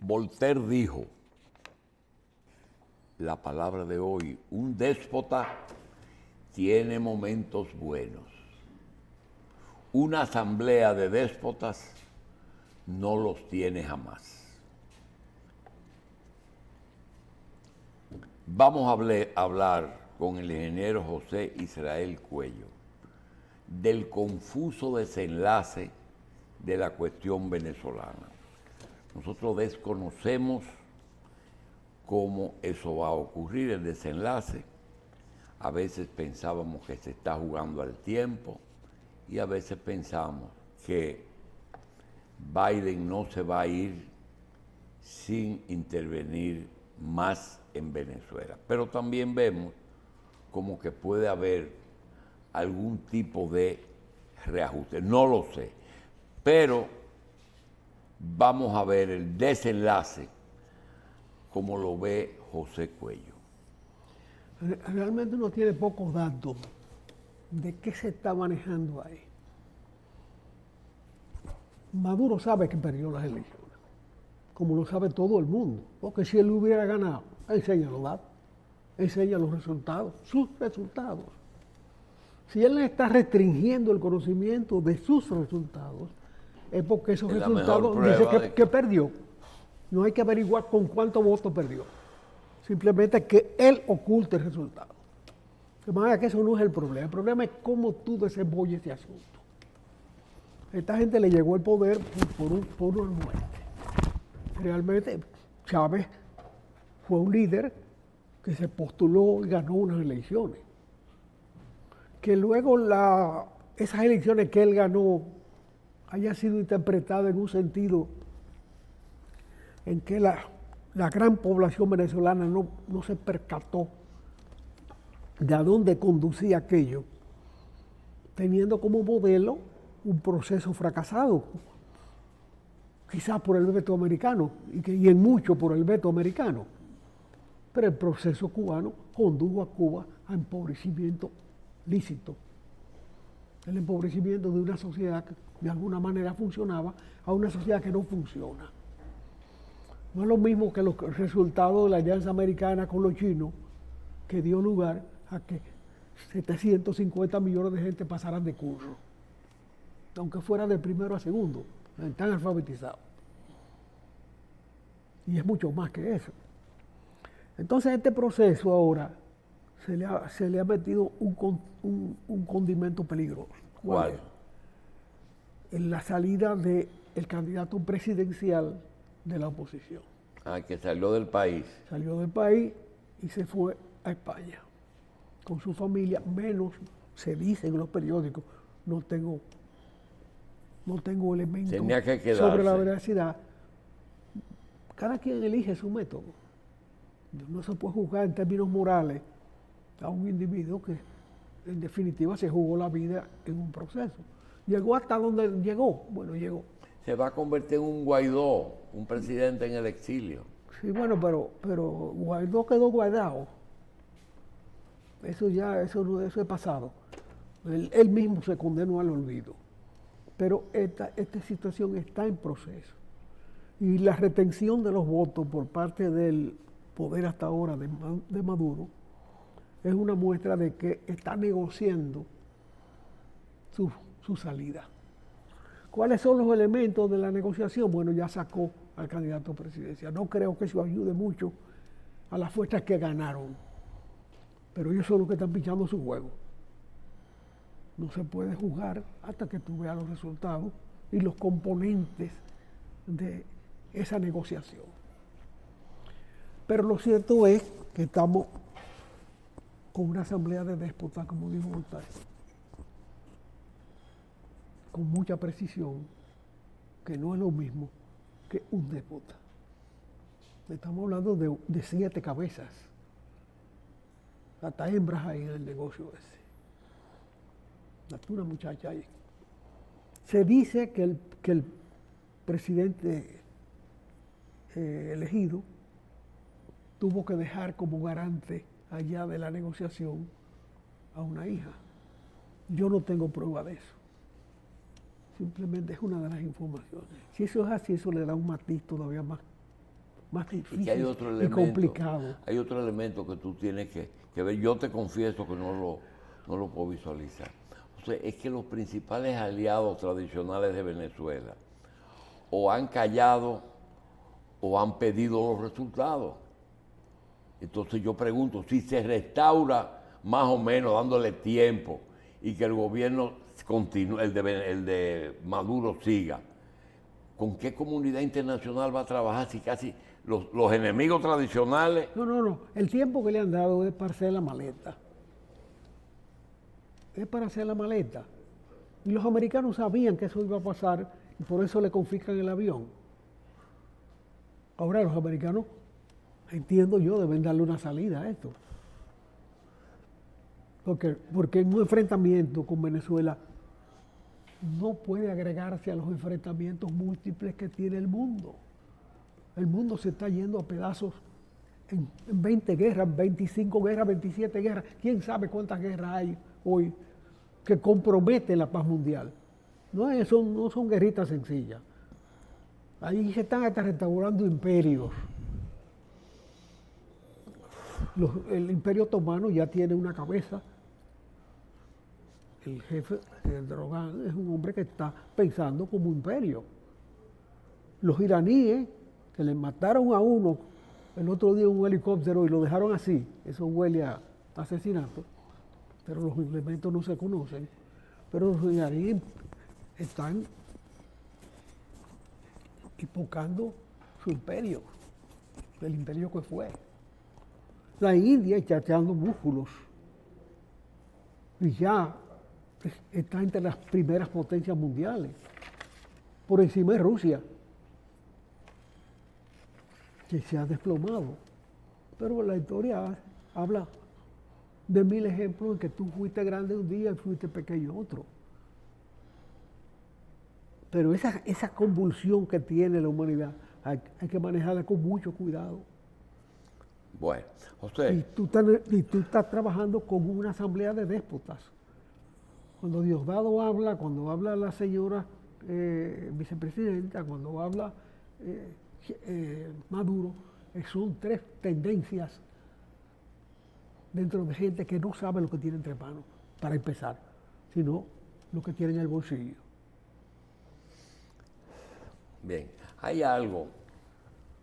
Voltaire dijo, la palabra de hoy, un déspota tiene momentos buenos. Una asamblea de déspotas no los tiene jamás. Vamos a hablar con el ingeniero José Israel Cuello del confuso desenlace de la cuestión venezolana. Nosotros desconocemos cómo eso va a ocurrir, el desenlace. A veces pensábamos que se está jugando al tiempo y a veces pensamos que Biden no se va a ir sin intervenir más en Venezuela. Pero también vemos como que puede haber algún tipo de reajuste. No lo sé, pero vamos a ver el desenlace como lo ve José Cuello. Realmente uno tiene pocos datos de qué se está manejando ahí. Maduro sabe que perdió las elecciones, como lo sabe todo el mundo, porque si él hubiera ganado, enseña los datos, enseña los resultados, sus resultados. Si él está restringiendo el conocimiento de sus resultados, es porque esos resultados dicen que perdió. No hay que averiguar con cuántos votos perdió. Simplemente que él oculte el resultado. De manera que eso no es el problema. El problema es cómo tú desenvolves ese asunto. Esta gente le llegó el poder por una muerte. Realmente Chávez fue un líder que se postuló y ganó unas elecciones. Que luego esas elecciones que él ganó hayan sido interpretadas en un sentido en que la gran población venezolana no se percató de a dónde conducía aquello, teniendo como modelo un proceso fracasado, quizás por el veto americano, y en mucho por el veto americano. Pero el proceso cubano condujo a Cuba a empobrecimiento lícito. El empobrecimiento de una sociedad que de alguna manera funcionaba a una sociedad que no funciona. No es lo mismo que los resultados de la alianza americana con los chinos, que dio lugar a que 750 millones de gente pasaran de curso, aunque fuera de primero a segundo, están alfabetizados. Y es mucho más que eso. Entonces este proceso ahora se le ha metido un condimento peligroso. ¿Cuál? En la salida del candidato presidencial de la oposición. Que salió del país. Salió del país y se fue a España con su familia, menos se dice en los periódicos, no tengo elementos sobre la veracidad. Cada quien elige su método. No se puede juzgar en términos morales a un individuo que en definitiva se jugó la vida en un proceso. ¿Llegó hasta donde llegó? Bueno, llegó. Se va a convertir en un Guaidó, un presidente en el exilio. Sí, bueno, pero Guaidó quedó guardado. Eso es pasado. Él mismo se condenó al olvido. Pero esta situación está en proceso. Y la retención de los votos por parte del poder hasta ahora de Maduro es una muestra de que está negociando su salida. ¿Cuáles son los elementos de la negociación? Bueno, ya sacó al candidato presidencial. No creo que eso ayude mucho a las fuerzas que ganaron, pero ellos son los que están pinchando su juego. No se puede juzgar hasta que tú veas los resultados y los componentes de esa negociación. Pero lo cierto es que estamos con una asamblea de déspotas, como dijo Voltaire, con mucha precisión, que no es lo mismo que un déspota. Estamos hablando de 7 cabezas, hasta hembras ahí en el negocio ese. Una muchacha ahí. Se dice que el presidente elegido tuvo que dejar como garante allá de la negociación a una hija. Yo no tengo prueba de eso. Simplemente es una de las informaciones. Si eso es así, eso le da un matiz todavía más más Y difícil que hay otro y elemento, complicado. hay otro elemento que tú tienes que ver. Yo te confieso que no lo puedo visualizar. O sea, es que los principales aliados tradicionales de Venezuela o han callado o han pedido los resultados. Entonces yo pregunto, si se restaura más o menos dándole tiempo y que el gobierno continúe, el de Maduro siga, ¿con qué comunidad internacional va a trabajar si casi los enemigos tradicionales? No. El tiempo que le han dado es para hacer la maleta. Es para hacer la maleta. Y los americanos sabían que eso iba a pasar y por eso le confiscan el avión. Ahora los americanos, entiendo yo, deben darle una salida a esto. Porque en un enfrentamiento con Venezuela no puede agregarse a los enfrentamientos múltiples que tiene el mundo. El mundo se está yendo a pedazos en 20 guerras, 25 guerras, 27 guerras. ¿Quién sabe cuántas guerras hay hoy que comprometen la paz mundial? No son guerritas sencillas. Ahí se están hasta restaurando imperios. El imperio otomano ya tiene una cabeza. El jefe, el Erdogan, es un hombre que está pensando como imperio. Los iraníes, que le mataron a uno el otro día en un helicóptero y lo dejaron así, eso huele a asesinato, pero los elementos no se conocen. Pero los iraníes están hipocando su imperio, el imperio que fue. La India está echando músculos y ya está entre las primeras potencias mundiales, por encima de Rusia, que se ha desplomado. Pero la historia habla de 1000 ejemplos en que tú fuiste grande un día y fuiste pequeño otro. Pero esa convulsión que tiene la humanidad hay que manejarla con mucho cuidado. Bueno, José. Y tú estás trabajando con una asamblea de déspotas. Cuando Diosdado habla, cuando habla la señora vicepresidenta, cuando habla Maduro, son 3 tendencias dentro de gente que no sabe lo que tiene entre manos, para empezar, sino lo que tiene en el bolsillo. Bien, hay algo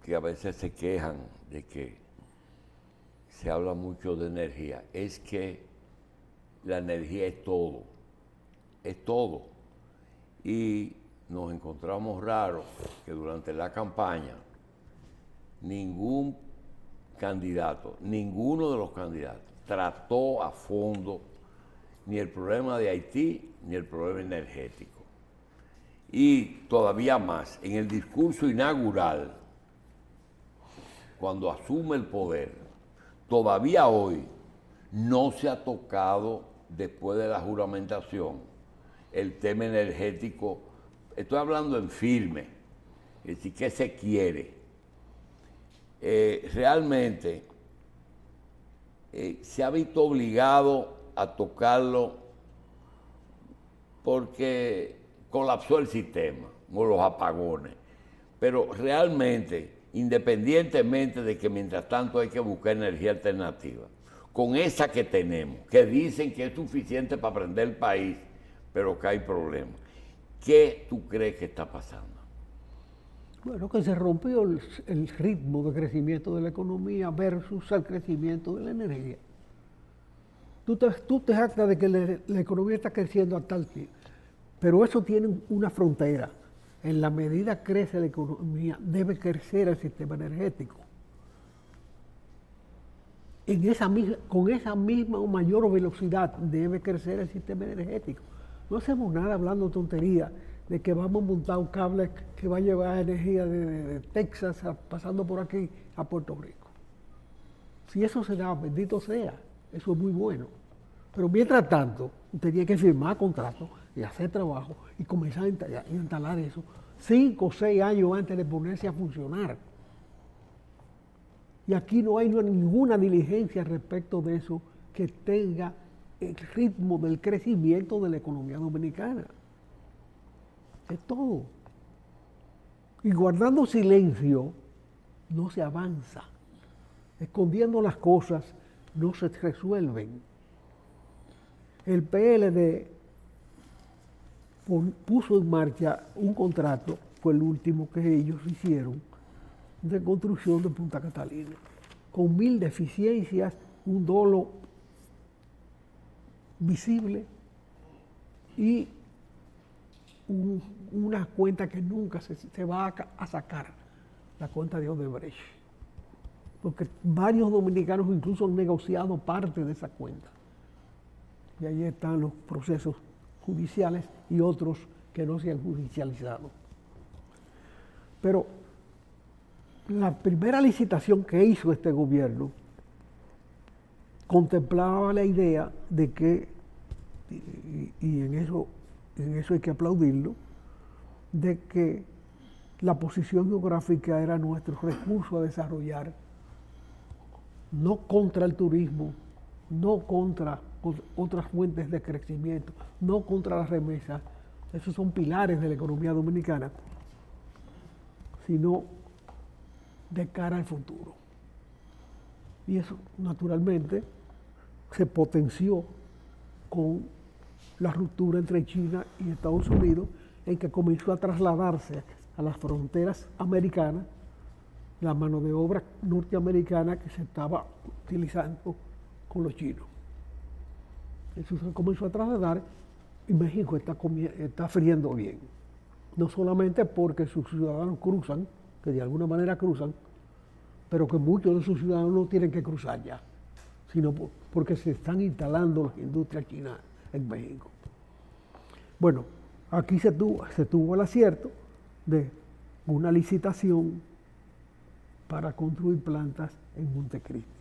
que a veces se quejan de que se habla mucho de energía, es que la energía es todo. Y nos encontramos raros que durante la campaña ninguno de los candidatos trató a fondo ni el problema de Haití ni el problema energético. Y todavía más, en el discurso inaugural, cuando asume el poder, todavía hoy no se ha tocado, después de la juramentación, el tema energético. Estoy hablando en firme, es decir, ¿qué se quiere? Realmente se ha visto obligado a tocarlo porque colapsó el sistema, o los apagones. Pero realmente, independientemente de que mientras tanto hay que buscar energía alternativa, con esa que tenemos, que dicen que es suficiente para prender el país, pero que hay problemas, ¿qué tú crees que está pasando? Bueno, que se rompió el ritmo de crecimiento de la economía versus el crecimiento de la energía. Tú te jactas de que la economía está creciendo a tal tiempo, pero eso tiene una frontera. En la medida que crece la economía, debe crecer el sistema energético. Con esa misma o mayor velocidad debe crecer el sistema energético. No hacemos nada hablando tonterías de que vamos a montar un cable que va a llevar energía de Texas pasando por aquí a Puerto Rico. Si eso se da, bendito sea, eso es muy bueno. Pero mientras tanto, usted tiene que firmar contratos y hacer trabajo y comenzar a instalar eso 5 o 6 años antes de ponerse a funcionar. Y aquí no hay ninguna diligencia respecto de eso que tenga el ritmo del crecimiento de la economía dominicana. Es todo. Y guardando silencio no se avanza. Escondiendo las cosas no se resuelven. El PLD puso en marcha un contrato, fue el último que ellos hicieron, de construcción de Punta Catalina, con 1000 deficiencias, un dolo visible y una cuenta que nunca se va a sacar, la cuenta de Odebrecht. Porque varios dominicanos incluso han negociado parte de esa cuenta. Y ahí están los procesos judiciales y otros que no se han judicializado. Pero la primera licitación que hizo este gobierno contemplaba la idea de que, y en eso hay que aplaudirlo, de que la posición geográfica era nuestro recurso a desarrollar, no contra el turismo, no contra otras fuentes de crecimiento, no contra las remesas, esos son pilares de la economía dominicana, sino de cara al futuro. Y eso, naturalmente, se potenció con la ruptura entre China y Estados Unidos, en que comenzó a trasladarse a las fronteras americanas la mano de obra norteamericana que se estaba utilizando con los chinos. Eso se comenzó a trasladar y México está friendo bien. No solamente porque sus ciudadanos cruzan, que de alguna manera cruzan, pero que muchos de sus ciudadanos no tienen que cruzar ya, sino porque se están instalando las industrias chinas en México. Bueno, aquí se tuvo el acierto de una licitación para construir plantas en Montecristi.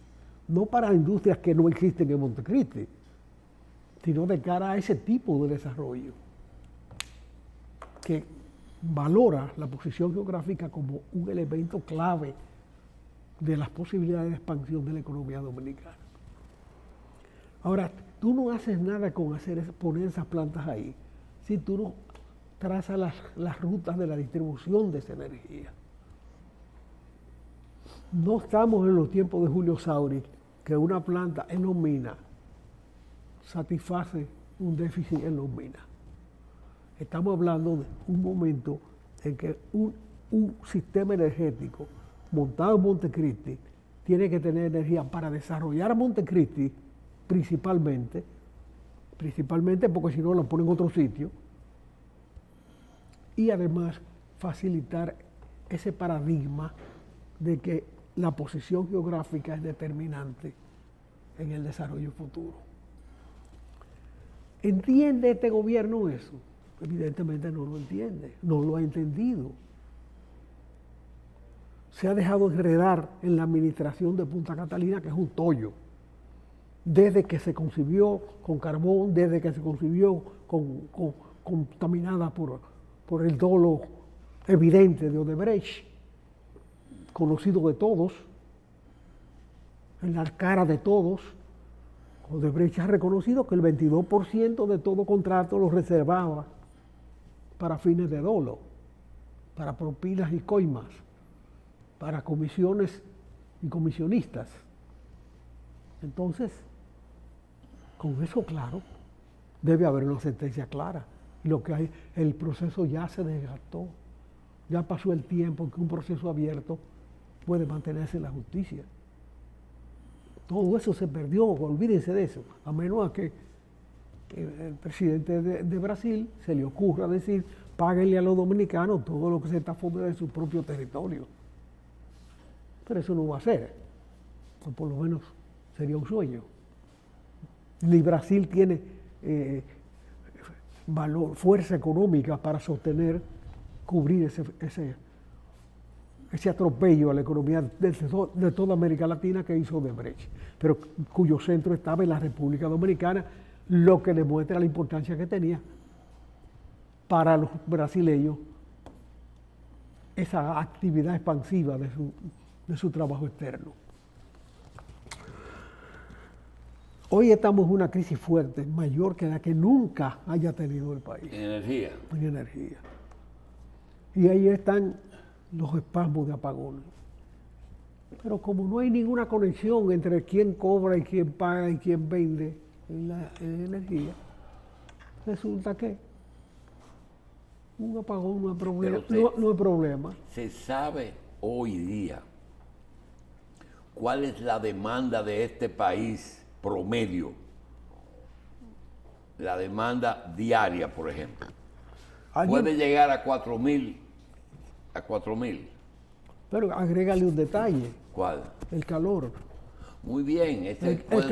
No para industrias que no existen en Montecristi, sino de cara a ese tipo de desarrollo que valora la posición geográfica como un elemento clave de las posibilidades de expansión de la economía dominicana. Ahora, tú no haces nada con poner esas plantas ahí si tú no trazas las rutas de la distribución de esa energía. No estamos en los tiempos de Julio Sauri, que una planta en los minas satisface un déficit en los minas. Estamos hablando de un momento en que un sistema energético montado en Montecristi tiene que tener energía para desarrollar Montecristi principalmente porque si no lo ponen en otro sitio, y además facilitar ese paradigma de que la posición geográfica es determinante en el desarrollo futuro. ¿Entiende este gobierno eso? Evidentemente no lo entiende, no lo ha entendido. Se ha dejado enredar en la administración de Punta Catalina, que es un tollo. Desde que se concibió con carbón, desde que se concibió contaminada por el dolo evidente de Odebrecht, conocido de todos, en la cara de todos. Odebrecht ha reconocido que el 22% de todo contrato lo reservaba para fines de dolo, para propinas y coimas, para comisiones y comisionistas. Entonces, con eso claro, debe haber una sentencia clara. Y lo que hay, el proceso ya se desgastó. Ya pasó el tiempo en que un proceso abierto puede mantenerse en la justicia. Todo eso se perdió, olvídense de eso, a menos a que el presidente de Brasil se le ocurra decir, páguenle a los dominicanos todo lo que se está fuera de su propio territorio. Pero eso no va a ser, o por lo menos sería un sueño. Ni Brasil tiene fuerza económica para sostener, cubrir ese atropello a la economía de toda América Latina que hizo Odebrecht, pero cuyo centro estaba en la República Dominicana, lo que demuestra la importancia que tenía para los brasileños esa actividad expansiva de su trabajo externo. Hoy estamos en una crisis fuerte, mayor que la que nunca haya tenido el país. En energía. En energía. Y ahí están los espasmos de apagones. Pero como no hay ninguna conexión entre quién cobra y quién paga y quién vende en la energía, resulta que un apagón no es problema. No es problema. ¿Se sabe hoy día cuál es la demanda de este país promedio? La demanda diaria, por ejemplo. Puede llegar a 4.000. A 4.000. Pero agrégale un detalle. ¿Cuál? El calor. Muy bien. El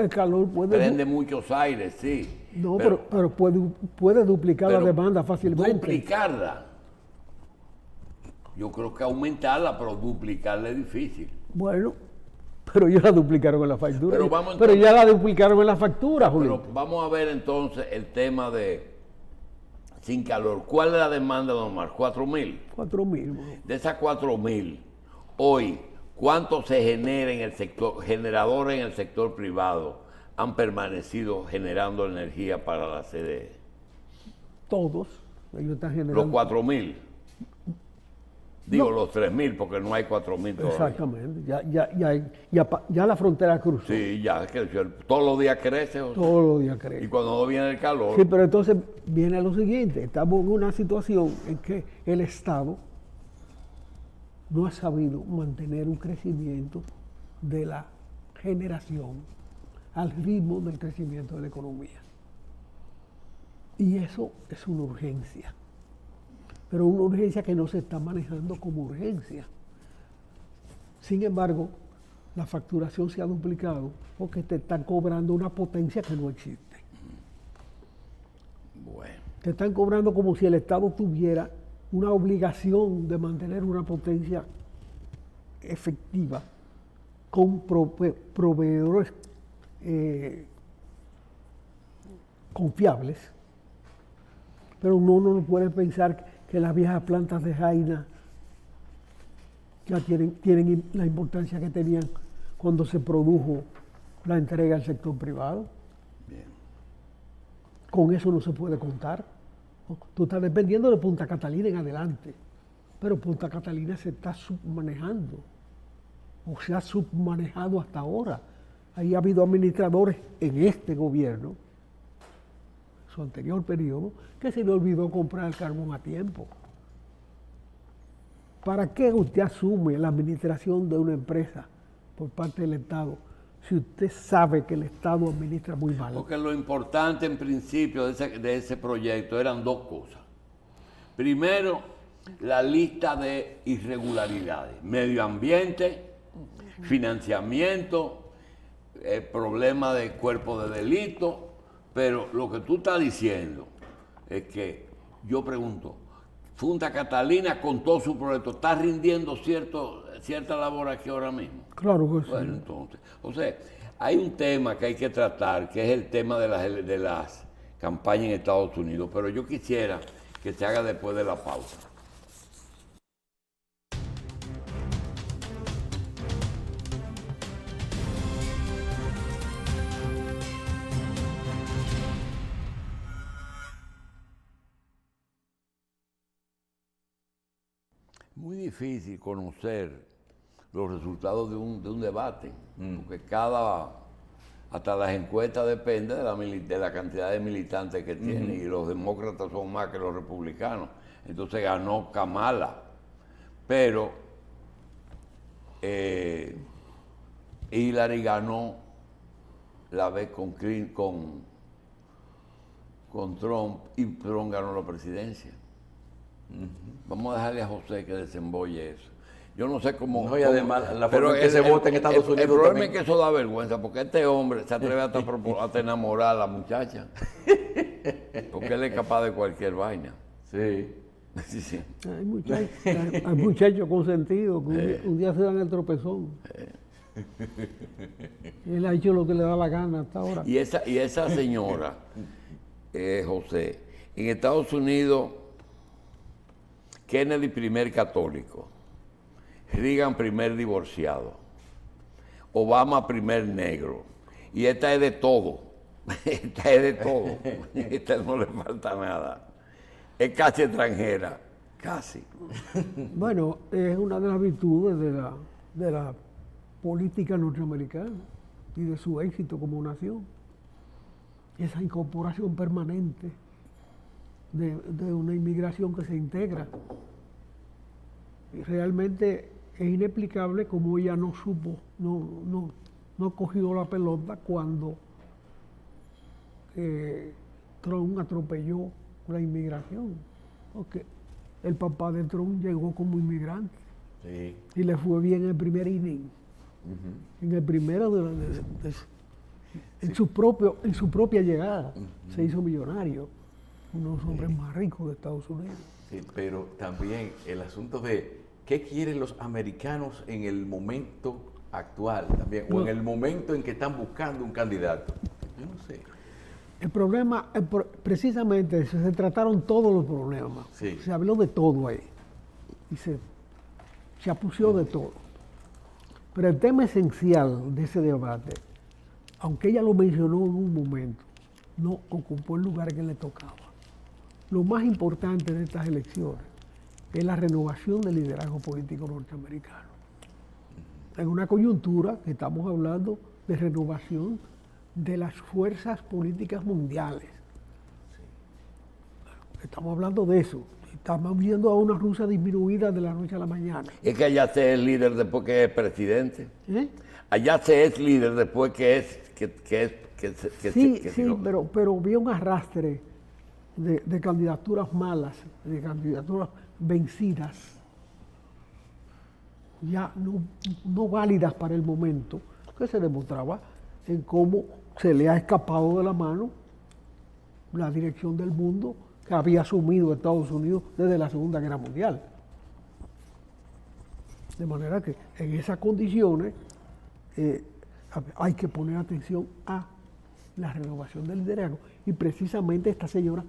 calor puede... Prende muchos aires, sí. No, pero puede duplicar la demanda fácilmente. Duplicarla. Yo creo que aumentarla, pero duplicarla es difícil. Bueno, pero ya la duplicaron en la factura. Pero, pero ya la duplicaron en la factura, Julio. Pero vamos a ver entonces el tema de sin calor. ¿Cuál es la demanda normal? 4.000. 4.000. De esas 4.000, hoy, ¿cuánto se genera en el sector, generadores en el sector privado han permanecido generando energía para la CDE? Todos. Ellos están generando. Los 4.000. Digo, no. Los 3.000, porque no hay 4.000 todavía. Exactamente. Ya la frontera cruzó. Sí, ya creció. Todos los días crece. Todos los días crece. Y cuando no viene el calor. Sí, pero entonces viene lo siguiente. Estamos en una situación en que el Estado no ha sabido mantener un crecimiento de la generación al ritmo del crecimiento de la economía. Y eso es una urgencia. Pero una urgencia que no se está manejando como urgencia. Sin embargo, la facturación se ha duplicado porque te están cobrando una potencia que no existe. Bueno. Te están cobrando como si el Estado tuviera una obligación de mantener una potencia efectiva con proveedores confiables. Pero uno no puede pensar que las viejas plantas de Jaina ya tienen la importancia que tenían cuando se produjo la entrega al sector privado. Bien. Con eso no se puede contar. Tú estás dependiendo de Punta Catalina en adelante, pero Punta Catalina se está submanejando, o se ha submanejado hasta ahora. Ahí ha habido administradores en este gobierno, su anterior periodo, que se le olvidó comprar el carbón a tiempo. ¿Para qué usted asume la administración de una empresa por parte del Estado si usted sabe que el Estado administra muy mal? Porque lo importante en principio de ese proyecto eran dos cosas. Primero, la lista de irregularidades, medio ambiente, financiamiento, problema de cuerpo de delito. Pero lo que tú estás diciendo es que, yo pregunto, Punta Catalina con todo su proyecto está rindiendo cierta labor aquí ahora mismo. Claro que sí. Bueno, entonces, o sea, hay un tema que hay que tratar, que es el tema de las campañas en Estados Unidos, pero yo quisiera que se haga después de la pausa. Muy difícil conocer los resultados de un debate, porque hasta las encuestas depende de la cantidad de militantes que tiene, y los demócratas son más que los republicanos. Entonces ganó Kamala, pero Hillary ganó la vez con Trump, y Trump ganó la presidencia. Vamos a dejarle a José que desembolle eso. Yo no sé cómo... No, y además la forma en que se vota en Estados Unidos. El problema es que eso da vergüenza, porque este hombre se atreve hasta enamorar a la muchacha. Porque él es capaz de cualquier vaina. Sí. Sí, sí. Hay muchachos consentidos que un día se dan el tropezón. Él ha hecho lo que le da la gana hasta ahora. Y esa señora, José, en Estados Unidos, Kennedy primer católico, Reagan primer divorciado, Obama primer negro, y esta es de todo. Esta es de todo. Esta no le falta nada. Es casi extranjera, casi. Bueno, es una de las virtudes de la política norteamericana y de su éxito como nación. Esa incorporación permanente de una inmigración que se integra. Y realmente es inexplicable cómo ella no supo, no cogió la pelota cuando Trump atropelló la inmigración, porque el papá de Trump llegó como inmigrante y le fue bien en el primer inning, en el primero en su propia llegada, se hizo millonario, uno de los hombres más ricos de Estados Unidos. Sí, pero también el asunto de qué quieren los americanos en el momento actual también, o en el momento en que están buscando un candidato. Yo no sé. El problema, precisamente, se trataron todos los problemas. Sí. Se habló de todo ahí. Y se apusió de todo. Pero el tema esencial de ese debate, aunque ella lo mencionó en un momento, no ocupó el lugar que le tocaba. Lo más importante de estas elecciones es la renovación del liderazgo político norteamericano. En una coyuntura que estamos hablando de renovación de las fuerzas políticas mundiales. Estamos hablando de eso. Estamos viendo a una Rusia disminuida de la noche a la mañana. Es que allá se es líder después que es presidente. ¿Eh? Allá se es líder después Sí, pero vi un arrastre de candidaturas malas, de candidaturas vencidas, ya no válidas para el momento, que se demostraba en cómo se le ha escapado de la mano la dirección del mundo que había asumido Estados Unidos desde la Segunda Guerra Mundial. De manera que en esas condiciones hay que poner atención a la renovación del liderazgo. Y precisamente esta señora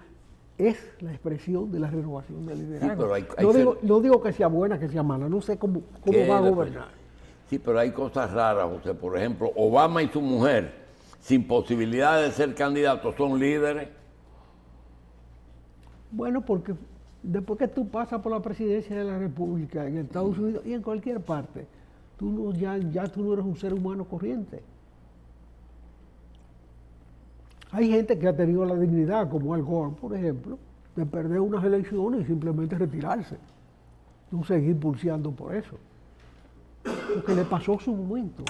es la expresión de la renovación del liderazgo. Sí, no digo que sea buena, que sea mala, no sé cómo va a gobernar. Sí, pero hay cosas raras, José. Por ejemplo, Obama y su mujer, sin posibilidad de ser candidatos, son líderes. Bueno, porque después que tú pasas por la presidencia de la República en Estados Unidos y en cualquier parte, ya tú no eres un ser humano corriente. Hay gente que ha tenido la dignidad, como Al Gore, por ejemplo, de perder unas elecciones y simplemente retirarse. No seguir pulseando por eso. Porque le pasó su momento.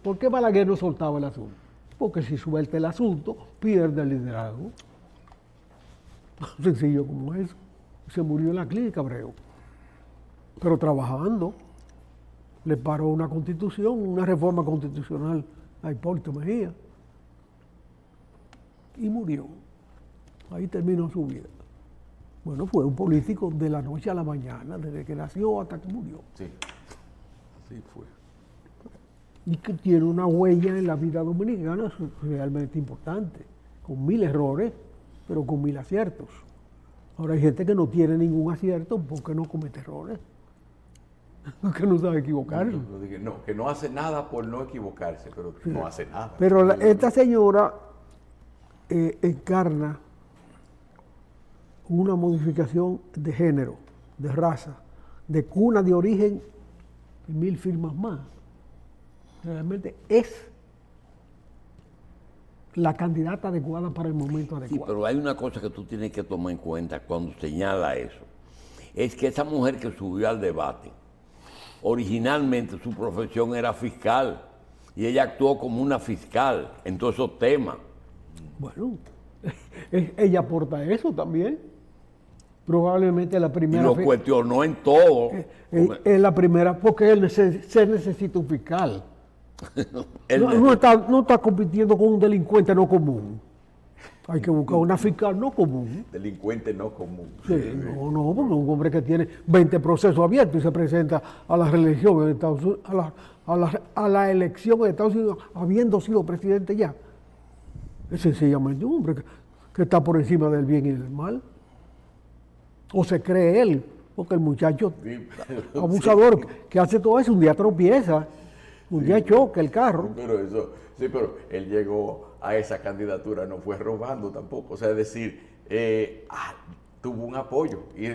¿Por qué Balaguer no soltaba el asunto? Porque si suelta el asunto, pierde el liderazgo. Sencillo como eso. Se murió en la clínica, Abreu. Pero trabajando, le paró una constitución, una reforma constitucional a Hipólito Mejía. Y murió. Ahí terminó su vida. Bueno, fue un político de la noche a la mañana, desde que nació hasta que murió. Sí, así fue. Y que tiene una huella en la vida dominicana realmente importante, con 1000 errores, pero con 1000 aciertos. Ahora hay gente que no tiene ningún acierto porque no comete errores, que no sabe equivocarse. Que no hace nada por no equivocarse, pero sí. No hace nada. Pero esta señora encarna una modificación de género, de raza, de cuna de origen y 1000 firmas más. Realmente es la candidata adecuada para el momento adecuado. Sí, pero hay una cosa que tú tienes que tomar en cuenta cuando señala eso. Es que esa mujer que subió al debate, originalmente su profesión era fiscal y ella actuó como una fiscal en todos esos temas. Bueno, ella aporta eso también. Probablemente la primera... Y lo cuestionó en todo. Es la primera, porque se necesita un fiscal. No está compitiendo con un delincuente no común. Hay que buscar una fiscal no común. Delincuente no común. Sí, no, porque un hombre que tiene 20 procesos abiertos y se presenta a la reelección en Estados Unidos, a la elección en Estados Unidos, habiendo sido presidente ya. Es sencillamente un hombre que está por encima del bien y del mal. O se cree él, porque el muchacho abusador que hace todo eso, un día tropieza, un día choca el carro. Pero él llegó a esa candidatura, no fue robando tampoco. O sea, es decir, tuvo un apoyo y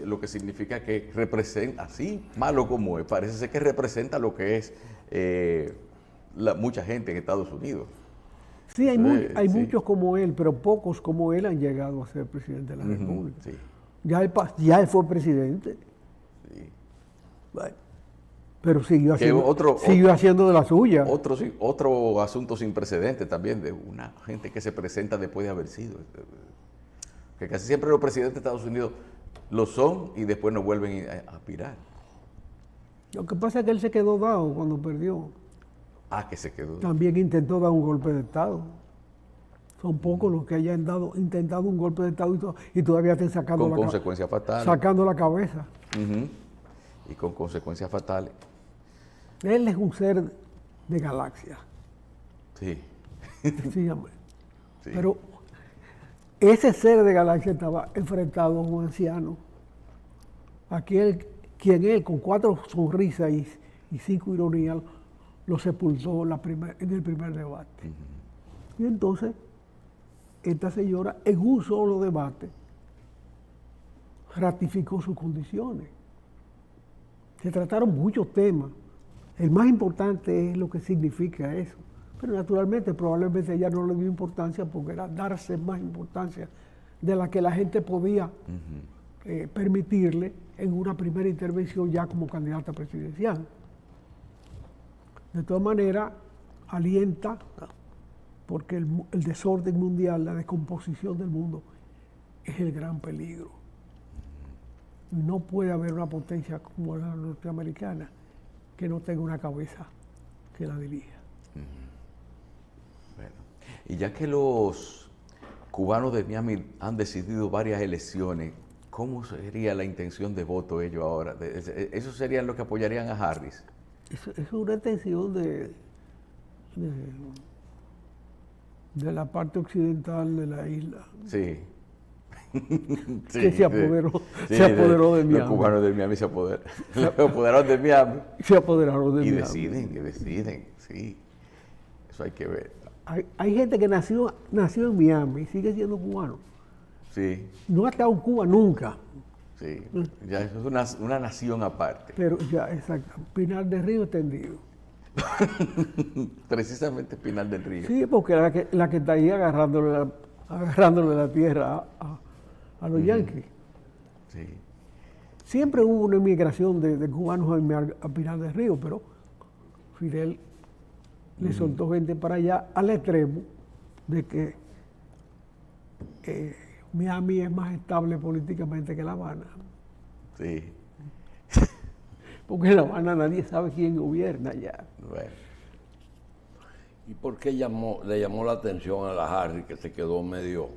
lo que significa que representa, así malo como es, parece ser que representa lo que es mucha gente en Estados Unidos. Sí, hay Sí. muchos como él, pero pocos como él han llegado a ser presidente de la República. Sí, Ya él fue presidente, sí. bueno, pero siguió Que siguió haciendo de la suya. Otro asunto sin precedente también de una gente que se presenta después de haber sido. Que casi siempre los presidentes de Estados Unidos lo son y después no vuelven a aspirar. Lo que pasa es que él se quedó dado cuando perdió. Que se quedó. También intentó dar un golpe de Estado. Son pocos los que hayan intentado un golpe de Estado y todavía estén sacando Con consecuencias fatales. sacando la cabeza. Ujú. Y con consecuencias fatales. Él es un ser de galaxia, Sí. sencillamente. Sí. Pero ese ser de galaxia estaba enfrentado a un anciano, quien él, con 4 sonrisas y 5 ironías, lo sepultó en el primer debate. Y entonces, esta señora, en un solo debate, ratificó sus condiciones. Se trataron muchos temas. El más importante es lo que significa eso. Pero naturalmente, probablemente ella no le dio importancia porque era darse más importancia de la que la gente podía permitirle en una primera intervención ya como candidata presidencial. De todas maneras, alienta, porque el desorden mundial, la descomposición del mundo, es el gran peligro. No puede haber una potencia como la norteamericana que no tenga una cabeza que la dirija. Bueno, y ya que los cubanos de Miami han decidido varias elecciones, ¿cómo sería la intención de voto ellos ahora? ¿Esos serían los que apoyarían a Harris? Es una extensión de la parte occidental de la isla. Sí. Que se apoderó de Miami. Los cubanos de Miami se apoderaron de Miami. Se apoderaron de Y Miami. deciden, sí. Eso hay que ver. Hay gente que nació en Miami y sigue siendo cubano. Sí, No ha estado en Cuba nunca. sí. Ya eso es una nación aparte. Pero ya, exacto. Pinar del Río extendido. Precisamente Pinal del Río. Sí, porque la que está ahí agarrándole la tierra a los yanquis. Sí. Siempre hubo una inmigración de cubanos a Pinar del Río, pero Fidel le soltó gente para allá al extremo de que Miami es más estable políticamente que La Habana. Sí. Porque en La Habana nadie sabe quién gobierna allá. Bueno. ¿Y por qué le llamó la atención a la Harris que se quedó medio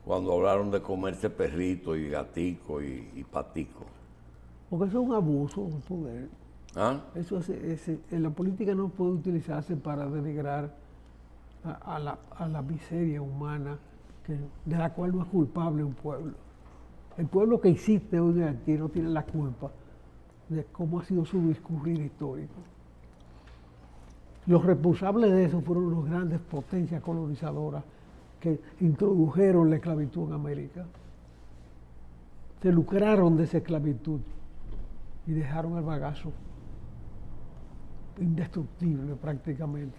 cuando hablaron de comerse perrito y gatico y patico? Porque eso es un abuso de poder. ¿Ah? Eso en la política no puede utilizarse para denigrar a la miseria humana de la cual no es culpable un pueblo. El pueblo que existe hoy aquí no tiene la culpa de cómo ha sido su discurrir histórico. Los responsables de eso fueron las grandes potencias colonizadoras que introdujeron la esclavitud en América. Se lucraron de esa esclavitud y dejaron el bagazo indestructible prácticamente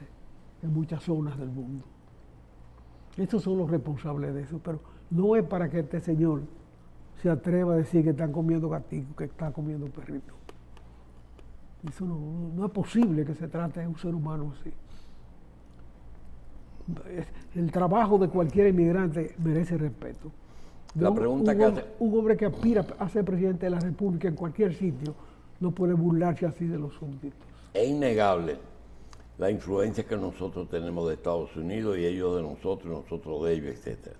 en muchas zonas del mundo. Estos son los responsables de eso, pero no es para que este señor se atreva a decir que están comiendo gatitos, que están comiendo perritos. Eso no es posible que se trate de un ser humano así. El trabajo de cualquier inmigrante merece respeto. La pregunta que hace... Un hombre que aspira a ser presidente de la República en cualquier sitio no puede burlarse así de los súbditos. Es innegable la influencia que nosotros tenemos de Estados Unidos y ellos de nosotros de ellos, etc.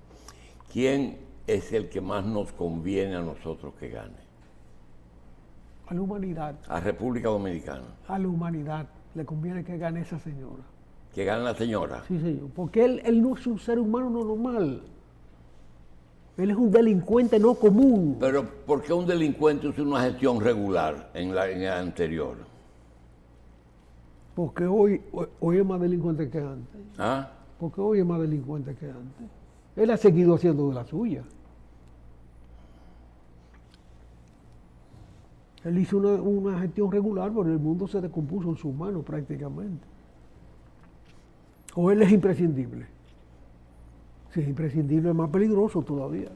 ¿Quién es el que más nos conviene a nosotros que gane? A la humanidad. A República Dominicana. A la humanidad le conviene que gane esa señora. ¿Que gane la señora? Sí, señor. Porque él no es un ser humano normal. Él es un delincuente no común. Pero ¿por qué un delincuente hizo una gestión regular en la anterior? Porque hoy es más delincuente que antes. ¿Ah? Porque hoy es más delincuente que antes. Él ha seguido haciendo de la suya. Él hizo una gestión regular, pero el mundo se descompuso en sus manos prácticamente. O él es imprescindible. Si es imprescindible es más peligroso todavía.